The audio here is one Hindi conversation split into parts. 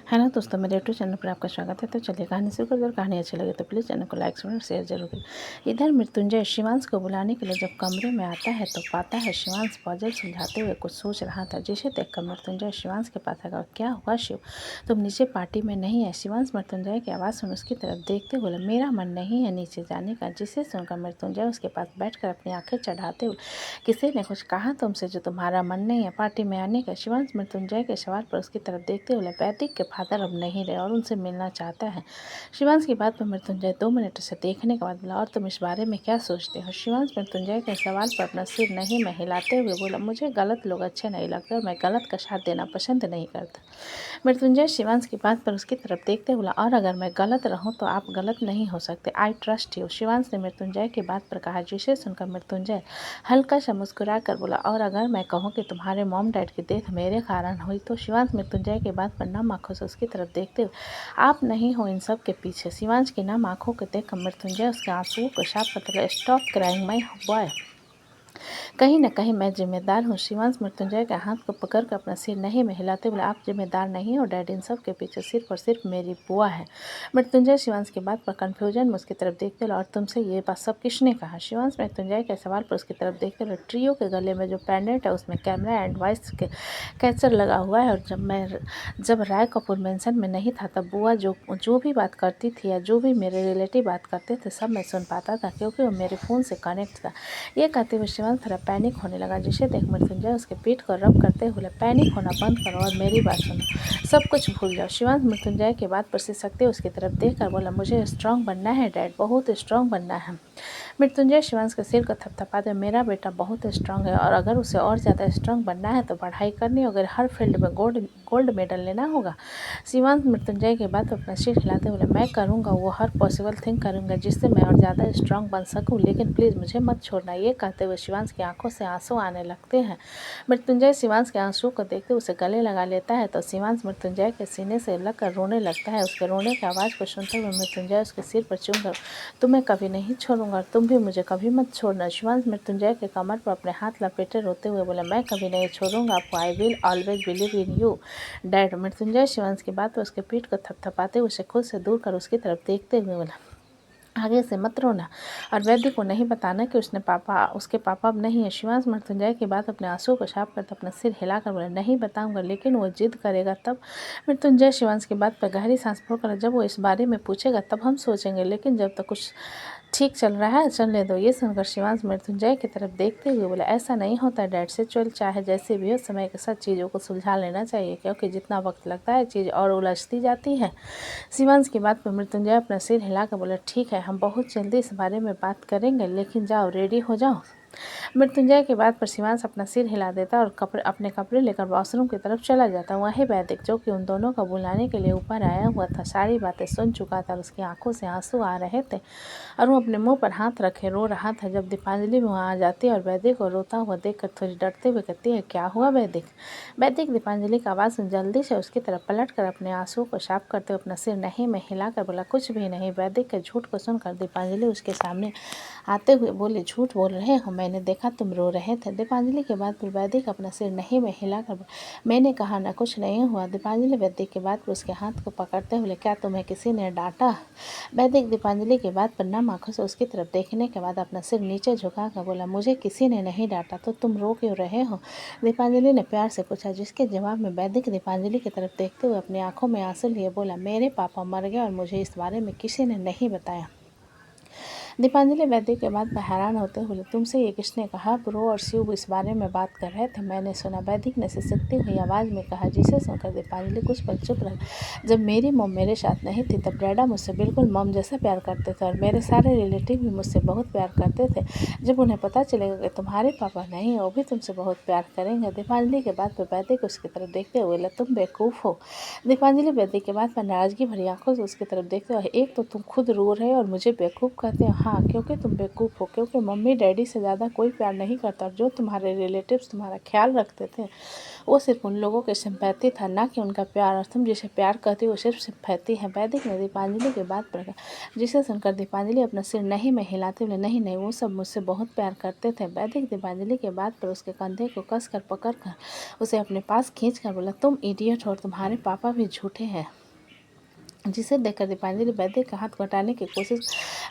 हेलो दोस्तों, मेरे यूट्यूब चैनल पर आपका स्वागत है। तो चलिए कहानी शुरू करते हैं। कहानी अच्छी लगे तो प्लीज़ चैनल को लाइक और शेयर जरूर करें। इधर मृत्युंजय शिवांश को बुलाने के लिए जब कमरे में आता है तो पाता है शिवांश पजल सुलझाते हुए कुछ सोच रहा था, जिसे देखकर मृत्युंजय शिवांश के पास आकर, क्या हुआ शिव, तुम नीचे पार्टी में नहीं है? शिवांश मृत्युंजय की आवाज़ सुन उसकी तरफ देखते बोले, मेरा मन नहीं है नीचे जाने का। जिसे सुनकर मृत्युंजय उसके पास बैठकर अपनी आंखें चढ़ाते हुए, किसी ने कुछ कहा तुमसे जो तुम्हारा मन नहीं है पार्टी में आने का? शिवांश मृत्युंजय के सवाल पर उसकी तरफ देखते हुए, वैदिक के फादर अब नहीं रहे और उनसे मिलना चाहता है। शिवांश की बात पर मृत्युंजय 2 मिनट से देखने के बाद बोला, और तुम इस बारे में क्या सोचते हो? शिवांश मृत्युंजय के सवाल पर अपना सिर नहीं में हिलाते हुए बोला, मुझे गलत लोग अच्छे नहीं लगते और मैं गलत का साथ देना पसंद नहीं करता। मृत्युंजय शिवांश की बात पर उसकी तरफ देखते बोला, और अगर मैं गलत रहूं तो आप गलत नहीं हो सकते। I trust you. शिवांश ने मृत्युंजय की बात पर कहा, जिसे सुनकर मृत्युंजय हल्का सा मुस्कुरा कर बोला, और अगर मैं कहूँ कि तुम्हारे मॉम डैड की डेथ मेरे कारण हुई तो? शिवांश मृत्युंजय की बात पर नम आंखों से उसकी तरफ देखते हुए, आप नहीं हो इन सब के पीछे। शिवांश की नम आंखों को देखकर मृत्युंजय उसके आंसुओं को साफ करते बोला, स्टॉप क्राइंग माय बॉय, कहीं न कहीं मैं जिम्मेदार हूँ। शिवांश मृत्युंजय के हाथ को पकड़कर अपना सिर नहीं में हिलाते बोले, आप जिम्मेदार नहीं हो डैड, इन सब के पीछे सिर्फ और सिर्फ मेरी बुआ है। मृत्युंजय शिवांश की बात पर कन्फ्यूजन में उसकी तरफ देखते बोला, और तुमसे ये बात सब किसने कहा? शिवांश मृत्युंजय के सवाल पर उसकी तरफ देखते बोले, ट्रियो के गले में जो पेंडेंट है उसमें कैमरा एंड वॉइस के कैप्चर लगा हुआ है, और जब राय कपूर मेंशन में नहीं था तब बुआ जो जो भी बात करती थी या जो भी मेरे रिलेटिव बात करते थे सब मैं सुन पाता था, क्योंकि वो मेरे फ़ोन से कनेक्ट था। ये कहते हुए शिवांश थोड़ा पैनिक होने लगा, जिसे देख मृत्युंजय उसके पीठ को रब करते हुए, पैनिक होना बंद करो और मेरी बात सुनो, सब कुछ भूल जाओ। शिवांश मृत्युंजय की बात पर सिसकते उसकी तरफ देखकर बोला, मुझे स्ट्रांग बनना है डैड, बहुत स्ट्रांग बनना है। मृत्युंजय शिवांश के सिर को थपथपाते, मेरा बेटा बहुत स्ट्रांग है और अगर उसे और ज़्यादा स्ट्रांग बनना है तो पढ़ाई करनी होगी, हर फील्ड में गोल्ड गोल्ड मेडल लेना होगा। शिवांश मृत्युंजय की बात पर अपना सिर हिलाते बोले, मैं करूँगा, वो हर पॉसिबल थिंग करूँगा जिससे मैं और ज़्यादा स्ट्रांग बन सकूँ, लेकिन प्लीज़ मुझे मत छोड़ना। ये कहते हुए शिवांश की आंखों से आंसू आने लगते हैं। मृत्युंजय शिवांश के आंसू को देखते उसे गले लगा लेता है तो शिवांश मृत्युंजय के सीने से लगकर रोने लगता है। उसके रोने की आवाज़ को सुनते हुए मृत्युंजय उसके सिर पर चूमकर, तुम्हें कभी नहीं छोड़ूंगा, तुम भी मुझे कभी मत छोड़ना। शिवांश मृत्युंजय के कमर पर अपने हाथ लपेटे रोते हुए बोला, मैं कभी नहीं छोड़ूंगा आपको, I will always believe in you dad. Mrityunjay Shivansh की बात पर उसके पीठ को थपथपाते उसे खुद से दूर कर उसकी तरफ देखते हुए बोला, आगे से मत रोना और वैद्य को नहीं बताना कि उसके पापा अब नहीं है। शिवांश मृत्युंजय की बात अपने आंसू को साफ करते अपना सिर हिलाकर बोला, नहीं बताऊंगा, लेकिन वो जिद करेगा तब। मृत्युंजय शिवांश की बात पर गहरी सांस फूंककर, जब वो इस बारे में पूछेगा तब हम सोचेंगे, लेकिन जब तक कुछ ठीक चल रहा है चलने दो। ये सुनकर शिवांश मृत्युंजय की तरफ देखते हुए बोला, ऐसा नहीं होता डैड, सिचुएशन चाहे जैसे भी हो समय के साथ चीज़ों को सुलझा लेना चाहिए, क्योंकि जितना वक्त लगता है चीज़ और उलझती जाती है। शिवांश की बात पर मृत्युंजय अपना सिर हिलाकर बोला, ठीक है, हम बहुत जल्दी इस बारे में बात करेंगे, लेकिन जाओ रेडी हो जाओ। मृत्युंजय के बात पर शिवांश अपना सिर हिला देता और अपने कपड़े लेकर वॉशरूम की तरफ चला जाता। वहीं वैदिक, जो कि उन दोनों को बुलाने के लिए ऊपर आया हुआ था, सारी बातें सुन चुका था और उसकी आंखों से आंसू आ रहे थे और वो अपने मुंह पर हाथ रखे रो रहा था। जब दीपांजलि वहाँ आ जाती है और वैदिक को रोता हुआ देखकर थोड़ी डरते हुए कहती है, क्या हुआ वैदिक? वैदिक दीपांजलि की आवाज़ सुन जल्दी से उसकी तरफ पलट कर अपने आंसुओं को साफ करते हुए अपना सिर नहीं में हिलाकर बोला, कुछ भी नहीं। वैदिक के झूठ को सुनकर दीपांजलि उसके सामने आते हुए बोले, झूठ बोल रहे हो, मैंने देखा तुम रो रहे थे। दीपांजलि के बाद फिर वैदिक अपना सिर नहीं में हिलाकर, मैंने कहा ना, कुछ नहीं हुआ। दीपांजलि वैदिक के बाद उसके हाथ को पकड़ते हुए, क्या तुम्हें किसी ने डांटा? वैदिक दीपांजलि के बाद पर नम आंखों से उसकी तरफ देखने के बाद अपना सिर नीचे झुका कर बोला, मुझे किसी ने नहीं डांटा, तो तुम रो क्यों रहे हो? दीपांजलि ने प्यार से पूछा, जिसके जवाब में वैदिक दीपांजलि की तरफ देखते हुए अपनी आंखों में आंसू लिए बोला, मेरे पापा मर गए और मुझे इस बारे में किसी ने नहीं बताया। दीपांजलि वैदिक के बाद हैरान होते हुए, तुमसे ये किसने कहा? ब्रो और शिव इस बारे में बात कर रहे थे, मैंने सुना, वैदिक ने सिसकती हुई आवाज़ में कहा। जिसे सुनकर दीपांजलि कुछ पल चुप रही। जब मेरी मॉम मेरे साथ नहीं थी तब डैडा मुझसे बिल्कुल मॉम जैसा प्यार करते थे और मेरे सारे रिलेटिव भी मुझसे बहुत प्यार करते थे। जब उन्हें पता चलेगा कि तुम्हारे पापा नहीं है, वो भी तुमसे बहुत प्यार करेंगे। दीपांजलि के बाद पर वैदिक उसकी तरफ देखते हुए बोला, तुम बेवकूफ़ हो। दीपांजलि वैदिक के बाद पर नाराज़गी भरी आंखों से उसकी तरफ देखते हुए, एक तो तुम खुद रो रहे हो और मुझे बेवकूफ़ कहते हो। हाँ, क्योंकि तुम बेवकूफ़ हो, क्योंकि मम्मी डैडी से ज़्यादा कोई प्यार नहीं करता। जो तुम्हारे रिलेटिव्स तुम्हारा ख्याल रखते थे वो सिर्फ उन लोगों की सिंपैथी था, ना कि उनका प्यार। और तुम जिसे प्यार करती हो वो सिर्फ सिंपैथी है। वैदिक ने दीपांजलि की बात पर कहा, जिसे सुनकर दीपांजलि अपना सिर नहीं में हिलाते बोले, नहीं नहीं, वो सब मुझसे बहुत प्यार करते थे। वैदिक दीपांजलि के बात पर उसके कंधे को कस कर पकड़ कर उसे अपने पास खींच कर बोला, तुम इडियट हो और तुम्हारे पापा भी झूठे हैं। जिसे देखकर दीपांजलि वैदिक का हाथ घटाने की कोशिश,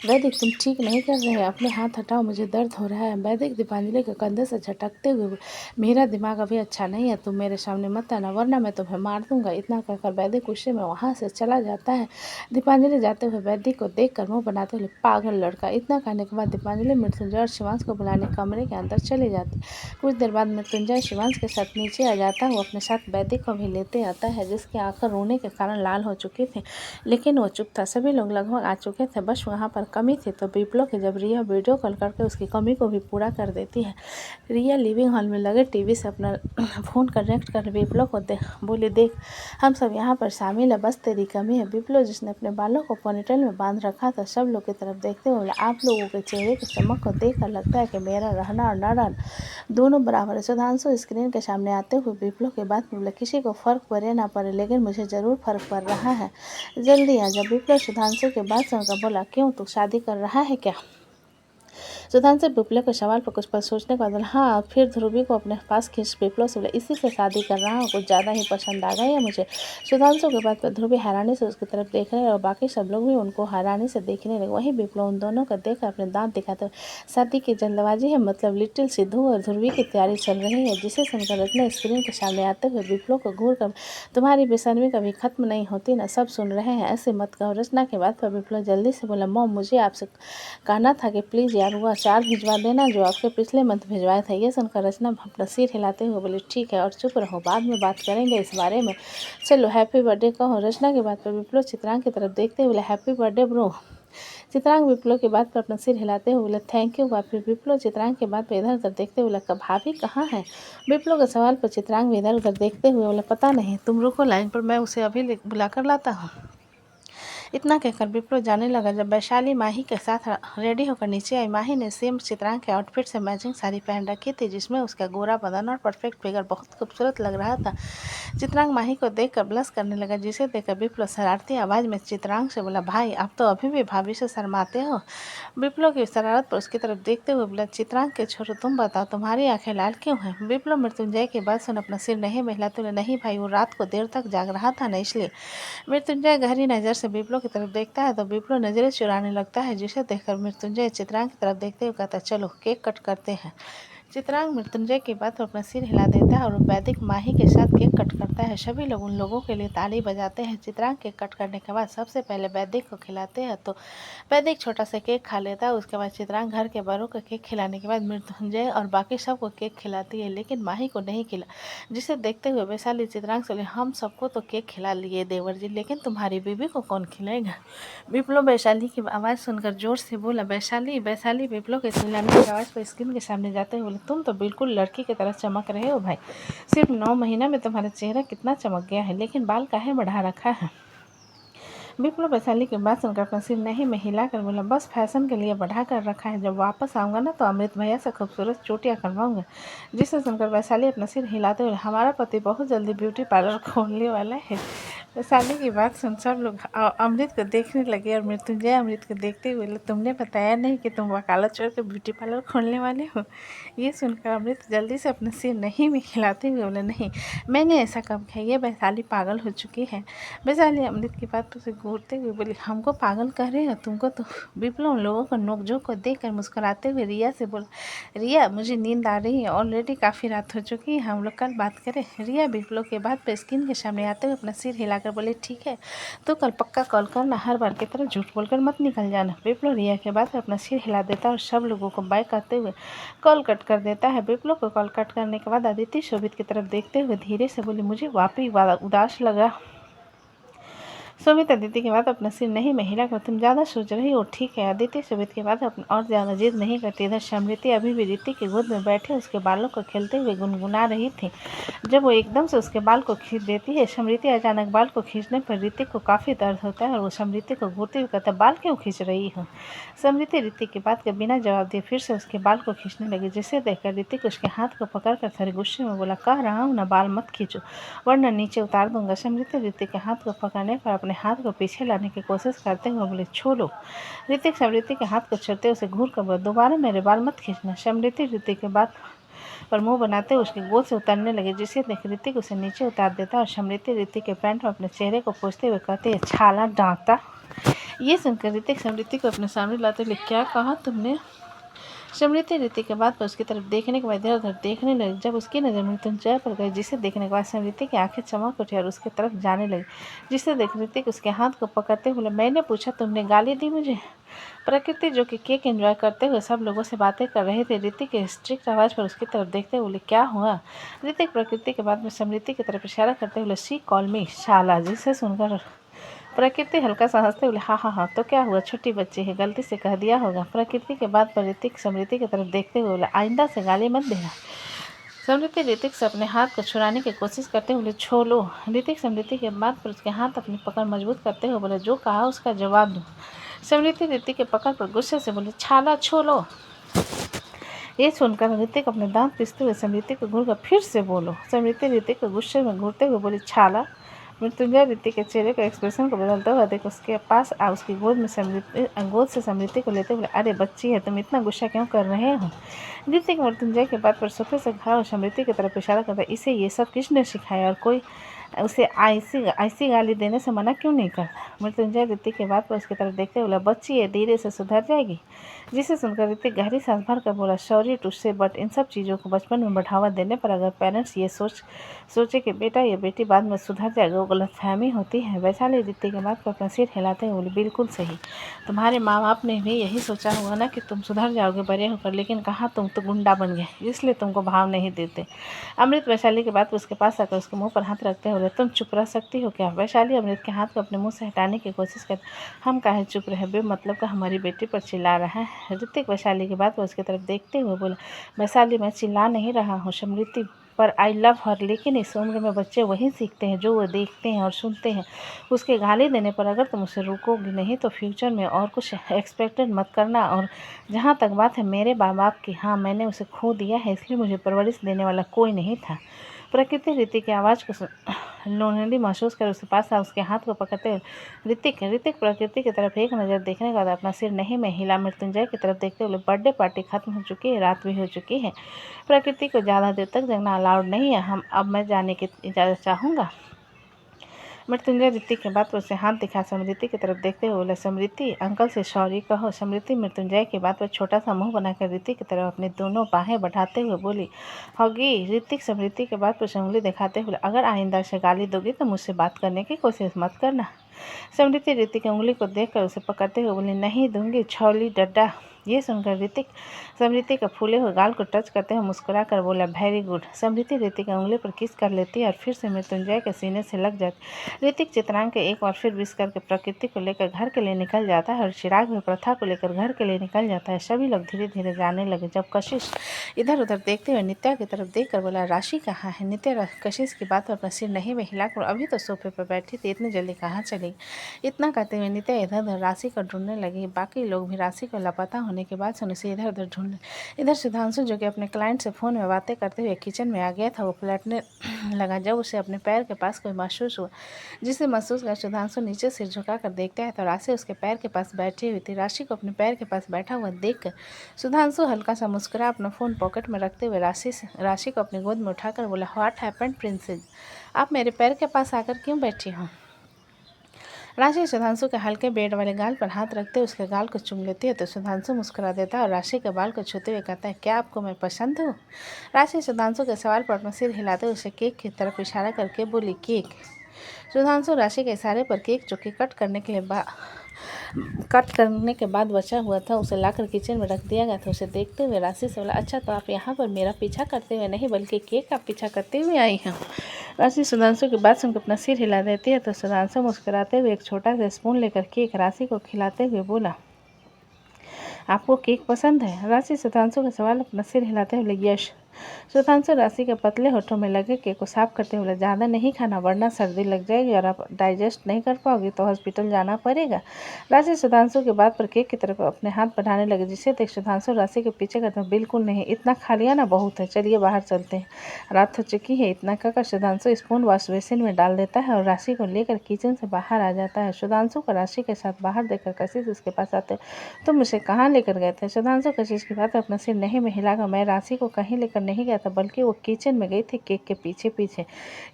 वैदिक तुम ठीक नहीं कर रहे हैं, अपने हाथ हटाओ, मुझे दर्द हो रहा है। वैदिक दीपांजलि के कंधे से झटकते हुए बोले, मेरा दिमाग अभी अच्छा नहीं है, तुम मेरे सामने मत आना वरना मैं तुम्हें मार दूंगा। इतना कहकर वैदिक गुस्से में वहाँ से चला जाता है। दीपांजलि जाते हुए वैदिक को देख कर मुँह बनाते हुए, पागल लड़का। इतना कहने के बाद दीपांजलि मृत्युंजय और शिवांश को बुलाने कमरे के अंदर चली जाती। कुछ देर बाद मृत्युंजय शिवांश के साथ नीचे आ जाता है। वो अपने साथ वैदिक को भी लेते आता है, जिसकी आंखें रोने के कारण लाल हो चुकी थी, लेकिन वो चुप था। सभी लोग लगभग आ चुके थे, बस वहाँ पर कमी थी तो विप्लव की। जब रिया वीडियो कॉल करके उसकी कमी को भी पूरा कर देती है। रिया लिविंग हॉल में लगे टीवी से अपना फ़ोन कनेक्ट कर विप्लव को बोली, देख हम सब यहाँ पर शामिल है, बस तेरी कमी है। विप्लव जिसने अपने बालों को पोनीटेल में बांध रखा था सब लोग की तरफ देखते हुए बोला, आप लोगों के चेहरे की चमक को देख कर लगता है कि मेरा रहना और न रहना दोनों बराबर है। सुधांशु स्क्रीन के सामने आते हुए विप्लव की बात में बोला, किसी को फ़र्क पड़े ना पड़े, लेकिन मुझे ज़रूर फ़र्क पड़ रहा है, जल्दी आ जा। विप्लव सुधांशु के बात सुनकर बोला, क्यों तू शादी कर रहा है क्या? सुधांशु विप्लव के सवाल पर कुछ पल सोचने के बाद बोला, हाँ। फिर ध्रुवी को अपने पास खींच विप्लव से बोला, इसी से शादी कर रहा हूँ, कुछ ज़्यादा ही पसंद आ गई है मुझे। सुधांशु के बात पर ध्रुवी हैरानी से उसकी तरफ देख रहे और बाकी सब लोग भी उनको हैरानी से देखने लगे। वहीं विप्लव उन दोनों को देखकर अपने दांत दिखाते हुए, शादी की जल्दबाजी है, मतलब लिटिल सिद्धू और ध्रुवी की तैयारी चल रही है। जिसे सुनकर रचना स्क्रीन के सामने आते हुए विप्लव को घूर कर, तुम्हारी बेशर्मी कभी खत्म नहीं होती ना, सब सुन रहे हैं, ऐसे मत कहो। रचना के बात पर विप्लव जल्दी से बोला, मॉम मुझे आपसे कहना था कि प्लीज़ यार वो अचार भिजवा देना जो आपके पिछले मंथ भिजवाए थे। ये सुनकर रचना अपना सिर हिलाते हुए बोली, ठीक है और चुप रहो, बाद में बात करेंगे इस बारे में, चलो हैप्पी बर्थडे कहो। रचना की बात पर विप्लव चित्रांग की तरफ देखते हुए बोले, हैप्पी बर्थडे ब्रो। चित्रांग विप्लव की बात पर अपना सिर हिलाते हुए बोले, थैंक यू भाभी। विप्लव चित्रांग के बात पर इधर उधर देखते हुए बोला, भाभी कहाँ है? विप्लव के सवाल पर चित्रांग भी इधर उधर देखते हुए बोला, पता नहीं, तुम रुको लाइन पर, मैं उसे अभी बुला कर लाता हूँ। इतना कहकर विप्लव जाने लगा। जब वैशाली माही के साथ रेडी होकर नीचे आई, माही ने सेम चित्रांग के आउटफिट से मैचिंग साड़ी पहन रखी थी, जिसमें उसका गोरा बदन और परफेक्ट फिगर बहुत खूबसूरत लग रहा था। चित्रांग माही को देखकर ब्लश करने लगा, जिसे देखकर विप्लव शरारती आवाज़ में चित्रांग से बोला, भाई आप तो अभी भी भाभी से शर्माते हो। विप्लव की शरारत पर उसकी तरफ देखते हुए बोला, चित्रांग के छोरो तुम बताओ, तुम्हारी आंखें लाल क्यों हैं? विप्लव मृत्युंजय की बात सुन अपना सिर नहीं बहलाते हुए, नहीं भाई, वो रात को देर तक जाग रहा था ना, इसलिए। मृत्युंजय गहरी नज़र से विप्लव की तरफ देखता है तो विप्लव नज़रें चुराने लगता है, जिसे देखकर मृत्युंजय चित्रांग की तरफ देखते हुए कहता है, चलो केक कट करते हैं। चित्रांग मृत्युंजय की बात पर अपना सिर हिला देता है और वैदिक माही के साथ केक कट करता है। सभी लोग उन लोगों के लिए ताली बजाते हैं। चित्रांग केक कट करने के बाद सबसे पहले वैदिक को खिलाते हैं तो वैदिक छोटा सा केक खा लेता है। उसके बाद चित्रांग घर के बड़ों को केक खिलाने के बाद मृत्युंजय और बाकी सबको केक खिलाती है, लेकिन माही को नहीं खिला, जिसे देखते हुए वैशाली चित्रांग से, हम सबको तो केक खिला लिए देवर जी, लेकिन तुम्हारी बीबी को कौन खिलाएगा? विप्लव वैशाली की आवाज़ सुनकर जोर से बोला, वैशाली वैशाली। विप्लव के चिल्लाने की आवाज़ पर स्क्रीन के सामने जाते हुए बोले, तुम तो बिल्कुल लड़की की तरह चमक रहे हो भाई, सिर्फ 9 महीना में तुम्हारा चेहरा कितना चमक गया है, लेकिन बाल काहे बढ़ा रखा है? विप्लव वैशाली की बात सुनकर अपना सिर नहीं में हिला कर बोला, बस फैशन के लिए बढ़ा कर रखा है, जब वापस आऊँगा ना तो अमृत भैया से खूबसूरत चोटियाँ करवाऊँगा। जिसे सुनकर वैशाली अपना सिर हिलाते हुए, हमारा पति बहुत जल्दी ब्यूटी पार्लर खोलने वाला है। वैशाली की बात सुन सब लोग अमृत को देखने लगे और मृत्युंजय अमृत को देखते हुए बोले, तुमने बताया नहीं कि तुम वकालत छोड़ के ब्यूटी पार्लर खोलने वाले हो? ये सुनकर अमृत जल्दी से अपने सिर नहीं में हिलाते हुए बोले, नहीं मैंने ऐसा कब किया, ये वैशाली पागल हो चुकी है। वैशाली अमृत की बात से घूरते हुए बोली, हमको पागल कह रहे हो? तुमको तो। विप्लव उन लोगों को नोकझोंक को देखकर मुस्कुराते हुए रिया से बोला, रिया मुझे नींद आ रही है, ऑलरेडी काफ़ी रात हो चुकी है, हम लोग कल बात करें। रिया विप्लव के बात पर स्क्रीन के सामने आते हुए अपना सिर हिलाकर बोले, ठीक है तो कल पक्का कॉल करना, हर बार की तरह झूठ बोलकर मत निकल जाना। विप्लव रिया के बाद अपना सिर हिला देता और सब लोगों को बाय करते हुए कॉल कट कर देता है। विप्लव को कॉल कट करने के बाद अदिति शोभित की तरफ देखते हुए धीरे से बोली, मुझे वाकई उदास लगा। सुमित अदिति के बाद अपना सिर नहीं में हिला कर, तुम ज़्यादा सोच रही हो, ठीक है। अदिति सुमित के बाद अपना और ज़्यादा जिद नहीं करती। इधर समृति अभी भी ऋतिक की गोद में बैठे उसके बालों को खेलते हुए गुनगुना रही थी। जब वो एकदम से उसके बाल को खींच देती है समृति, अचानक बाल को खींचने पर ऋतिक को काफ़ी दर्द होता है और वो समृति को घूरते हुए कहता, बाल क्यों खींच रही हो। समृति ऋतिक की बात के बिना जवाब दिए फिर से उसके बाल को खींचने लगी, जिसे देखकर ऋतिक उसके हाथ को पकड़कर थोड़े गुस्से में बोला, कह रहा हूँ ना बाल मत खींचो वरना नीचे उतार दूंगा। समृति ऋतिक के हाथ को पकड़ने पर अपने हाथ को पीछे लाने की कोशिश करते हुए बोले, छोड़ो। ऋतिक समृति के हाथ को छोड़ते उसे घूर कर बोला, दोबारा मेरे बाल मत खींचना। समृति ऋतिक के बात पर मुंह बनाते उसके गोद से उतरने लगे, जिसे देख ऋतिक उसे नीचे उतार देता और समृति ऋतिक के पैंट में अपने चेहरे को पोंछते हुए कहते, छाला डांटा। ये सुनकर ऋतिक समृति को अपने सामने लाते हुए, क्या कहा तुमने। समृति ऋतिक के बाद पर उसकी तरफ देखने के बाद इधर उधर देखने लगी। जब उसकी नज़र मृत्युंजय पर गई, जिसे देखने के बाद समृति की आंखें चमक उठी और उसकी तरफ जाने लगी, जिसे देख ऋतिक उसके हाथ को पकड़ते बोले, मैंने पूछा तुमने गाली दी मुझे। प्रकृति जो कि केक एंजॉय करते हुए सब लोगों से बातें कर रहे थे, ऋतिक के स्ट्रिक्ट आवाज़ पर उसकी तरफ देखते बोले, क्या हुआ। ऋतिक प्रकृति के बाद में समृति की तरफ इशारा करते बोले, शी कॉल मी शाला। जिसे सुनकर प्रकृति हल्का सा हंसते बोले, हाँ हाँ हाँ तो क्या हुआ, छोटी बच्ची है, गलती से कह दिया होगा। प्रकृति के बाद पर ऋतिक समृति की तरफ देखते हुए बोला, आइंदा से गाली मत देना। समृति ऋतिक से अपने हाथ को छुड़ाने की कोशिश करते हुए छोड़ो। ऋतिक समृति के बाद पर उसके हाथ अपनी पकड़ मजबूत करते हुए बोले, जो कहा उसका जवाब दो। समृति ऋतिक के पकड़ पर गुस्से से बोले, छाला छोड़ो। ये सुनकर ऋतिक अपने दांत पीसते हुए समृति को घूर कर फिर से बोलो। समृति ऋतिक को गुस्से में घूरते हुए बोली, छाला। मृत्युंजय ऋतिक के चेहरे का एक्सप्रेशन को बदलता हुआ देख उसके पास आ उसकी गोद से समृति को लेते हुए, अरे बच्ची है, तुम इतना गुस्सा क्यों कर रहे हो। ऋतिक मृत्युंजय के बात पर सोफे से खड़ा और समृति की तरफ इशारा करता, इसे ये सब किसने सिखाया और कोई उसे ऐसी गाली देने से मना क्यों नहीं करता। मृत्युंजय ऋतिक के बात पर उसकी तरफ देखते हुए बोला, बच्ची है, धीरे से सुधर जाएगी। जिसे सुनकर ऋतिक गहरी सांस भर कर बोला, सॉरी टू से बट इन सब चीज़ों को बचपन में बढ़ावा देने पर अगर पेरेंट्स ये सोचे कि बेटा या बेटी बाद में सुधर जाएगा, वो गलतफहमी होती है। वैशाली ऋतिक के बात पर अपना सिर हिलाते हुए बोली, बिल्कुल सही, तुम्हारे माँ बाप ने भी यही सोचा हुआ ना कि तुम सुधर जाओगे बड़े होकर, लेकिन कहाँ, तुम तो गुंडा बन गए, इसलिए तुमको भाव नहीं देते। अमृत वैशाली के बाद उसके पास आकर उसके मुंह पर हाथ रखते हुए, तुम चुप रह सकती हो क्या। वैशाली अमृत के हाथ को अपने मुंह से हटाने की कोशिश कर, हम काहे चुप रहे, बेमतलब का हमारी बेटी पर चिल्ला रहा है। ऋतिक वैशाली की बात पर उसकी तरफ देखते हुए बोला, वैशाली मैं चिल्ला नहीं रहा हूँ समृति पर, आई लव हर, लेकिन इस उम्र में बच्चे वही सीखते हैं जो वो देखते हैं और सुनते हैं। उसके गाली देने पर अगर तुम उसे रोकोगी नहीं तो फ्यूचर में और कुछ एक्सपेक्टेड मत करना। और जहाँ तक बात है मेरे माँ बाप की, हाँ मैंने उसे खो दिया है, इसलिए मुझे परवरिश देने वाला कोई नहीं था। प्रकृति ऋतिक की आवाज़ को लोनली महसूस कर उसके पास आ उसके हाथ को पकड़ते हुए ऋतिक प्रकृति की तरफ एक नज़र देखने के बाद अपना सिर नहीं में हिला। मृत्युंजय की तरफ देखते हुए, बर्थडे पार्टी खत्म हो चुकी है, रात भी हो चुकी है, प्रकृति को ज़्यादा देर तक जगना अलाउड नहीं है, अब मैं जाने की इजाज़त चाहूँगा। मृत्युंजय ऋतिक के बाद उसे हाथ दिखा समृति की तरफ देखते हुए बोला, समृति अंकल से सॉरी कहो। समृति मृत्युंजय के बाद पर छोटा सा मुंह बनाकर ऋतिक की तरफ अपनी दोनों बाहें बढ़ाते हुए बोली, होगी। ऋतिक समृति के बाद पर उंगली दिखाते हुए, अगर आइंदा से गाली दोगी तो मुझसे बात करने की कोशिश मत करना। समृति ऋतिक की उंगली को देखकर उसे पकड़ते हुए बोली, नहीं दूंगी छौली डड्डा। ये सुनकर ऋतिक समृति के फूले हुए गाल को टच करते हुए मुस्कुरा कर बोला, वेरी गुड। समृति ऋतिक की उंगली पर किस कर लेती है और फिर से मृत्युंजय के सीने से लग जाती। ऋतिक चित्रांग के एक बार फिर विश करके प्रकृति को लेकर घर के लिए निकल जाता है और चिराग भी प्रथा को लेकर घर के लिए निकल जाता है। सभी लोग धीरे धीरे जाने लगे। जब कशिश इधर उधर देखते हुए नित्या की तरफ देख कर बोला, राशि कहाँ है। नित्या कशिश की बात पर अपना सिर नहीं में हिलाकर, अभी तो सोफे पर बैठी थी, इतनी जल्दी कहाँ चली। इतना कहते हुए नित्या इधर उधर राशि को ढूंढने लगी। बाकी लोग भी राशि को लापता होने के बाद सुन से इधर उधर ढूंढने। इधर सुधांशु जो कि अपने क्लाइंट से फ़ोन में बातें करते हुए किचन में आ गया था, वो पलटने लगा जब उसे अपने पैर के पास कोई महसूस हुआ। जिसे महसूस कर सुधांशु नीचे सिर झुका कर देखता है तो राशि उसके पैर के पास बैठी हुई थी। राशि को अपने पैर के पास बैठा हुआ देखकर सुधांशु हल्का सा मुस्कुरा अपना फ़ोन पॉकेट में रखते हुए राशि को अपनी गोद में उठाकर बोला, व्हाट हैपेंड प्रिंसेस, आप मेरे पैर के पास आकर क्यों बैठी हो। राशि सुधांशु के हल्के बेड वाले गाल पर हाथ रखते उसके गाल को चूम लेती है तो सुधांशु मुस्कुरा देता है और राशि के बाल को छूते हुए कहता है, क्या आपको मैं पसंद हूँ। राशि सुधांशु के सवाल पर अपना सिर हिलाते उसे केक की तरफ इशारा करके बोली, केक। सुधांशु राशि के इशारे पर केक जो कि कट करने के बाद बचा हुआ था उसे लाकर किचन में रख दिया गया था। उसे देखते हुए राशि से बोला, अच्छा तो आप यहाँ पर मेरा पीछा करते हुए नहीं बल्कि केक का पीछा करते हुए आई हैं। राशि सुधांशु की बात सुनकर अपना सिर हिला देती है तो सुधांशु मुस्कुराते हुए एक छोटा सा स्पून लेकर केक राशि को खिलाते हुए बोला, आपको केक पसंद है? राशि सुधांशु का सवाल अपना सिर हिलाते हुए बोली, यश। सुधांशु राशि के पतले होठों में लगे केक को साफ करते हुए बोले, ज़्यादा नहीं खाना वरना सर्दी लग जाएगी और आप डाइजेस्ट नहीं कर पाओगे तो हॉस्पिटल जाना पड़ेगा। राशि सुधांशु के बात पर केक की तरफ अपने हाथ बढ़ाने लगे, जिसे देख सुधांशु राशि के पीछे करते हैं, बिल्कुल नहीं, इतना खा लिया ना, बहुत है, चलिए बाहर चलते हैं, रात हो चुकी है। इतना कहकर सुधांशु स्पून वॉश बेसिन में डाल देता है और राशि को लेकर किचन से बाहर आ जाता है। सुधांशु को राशि के साथ बाहर देखकर कशिश उसके पास आते, तुम मुझे कहाँ लेकर गए थे? सुधांशु कशिश की बात अपना सिर नहीं में हिलाकर, मैं राशि को कहीं लेकर नहीं गया था, बल्कि वो किचन में गई थी केक के पीछे पीछे।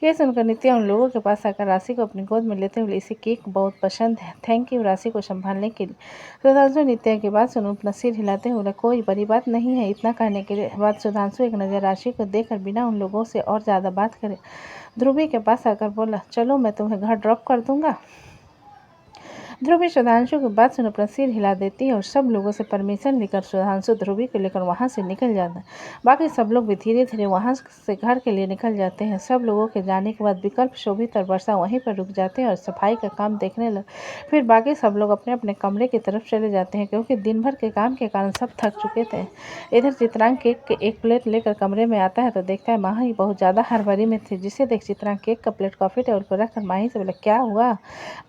ये सुनकर नित्या उन लोगों के पास आकर राशि को अपनी गोद में लेते हुए, इसे केक बहुत पसंद है, थैंक यू राशि को संभालने के लिए। सुधांशु नित्या की बात सुन अपना सिर हिलाते हुए, कोई बड़ी बात नहीं है। इतना कहने के बाद सुधांशु एक नज़र राशि को देखकर बिना उन लोगों से और ज़्यादा बात करे ध्रुवी के पास आकर बोला, चलो मैं तुम्हें घर ड्रॉप कर दूंगा। ध्रुवी सुधांशु की बात सुन अपना सिर हिला देती है और सब लोगों से परमिशन लेकर सुधांशु ध्रुवी को लेकर वहां से निकल जाता है। बाकी सब लोग भी धीरे धीरे वहां से घर के लिए निकल जाते हैं। सब लोगों के जाने के बाद विकल्प, शोभित और वर्षा वहीं पर रुक जाते हैं और सफाई का काम देखने लगे। फिर बाकी सब लोग अपने अपने कमरे की तरफ चले जाते हैं, क्योंकि दिन भर के काम के कारण सब थक चुके थे। इधर चित्रांग केक के एक प्लेट लेकर कमरे में आता है तो देखता है माही बहुत ज़्यादा हड़बड़ी में थी, जिसे देख चित्रांग केक का प्लेट कॉफ़ी टेबल पर रखकर माही से बोले, क्या हुआ?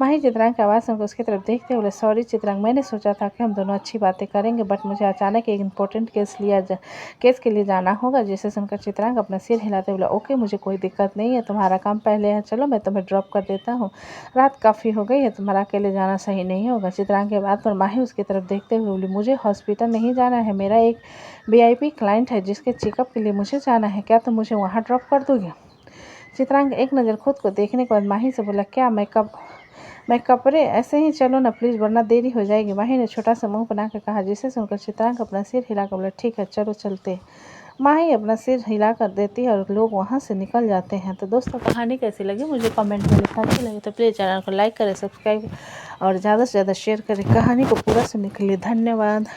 माही चित्रांग की आवाज़ सुनकर उसकी तरफ देखते बोले, सॉरी चित्रांग, मैंने सोचा था कि हम दोनों अच्छी बातें करेंगे, बट मुझे अचानक एक इम्पोर्टेंट केस के लिए जाना होगा। जिसे सुनकर चित्रांग अपना सिर हिलाते बोला, ओके, मुझे कोई दिक्कत नहीं है, तुम्हारा काम पहले है, चलो मैं तुम्हें ड्रॉप कर देता हूँ, रात काफ़ी हो गई है, तुम्हारा अकेले जाना सही नहीं होगा। चित्रांग के बात पर माही उसकी तरफ देखते हुए बोली, मुझे हॉस्पिटल नहीं जाना है, मेरा एक VIP क्लाइंट है जिसके चेकअप के लिए मुझे जाना है, क्या तुम मुझे वहाँ ड्रॉप कर दोगे? चित्रांग एक नज़र खुद को देखने के बाद माही से बोला, क्या मैं कपड़े ऐसे ही, चलो ना प्लीज़ वरना देरी हो जाएगी। माही ने छोटा सा मुंह बना कर कहा, जिसे सुनकर चित्रांग अपना सिर हिलाकर बोला, ठीक है चलो चलते। माही अपना सिर हिला कर देती है और लोग वहां से निकल जाते हैं। तो दोस्तों, कहानी कैसी लगी मुझे कमेंट में लिखना, अच्छी लगी तो प्लीज़ चैनल को लाइक करें, सब्सक्राइब और ज़्यादा से ज़्यादा शेयर करें। कहानी को पूरा सुनने के लिए धन्यवाद।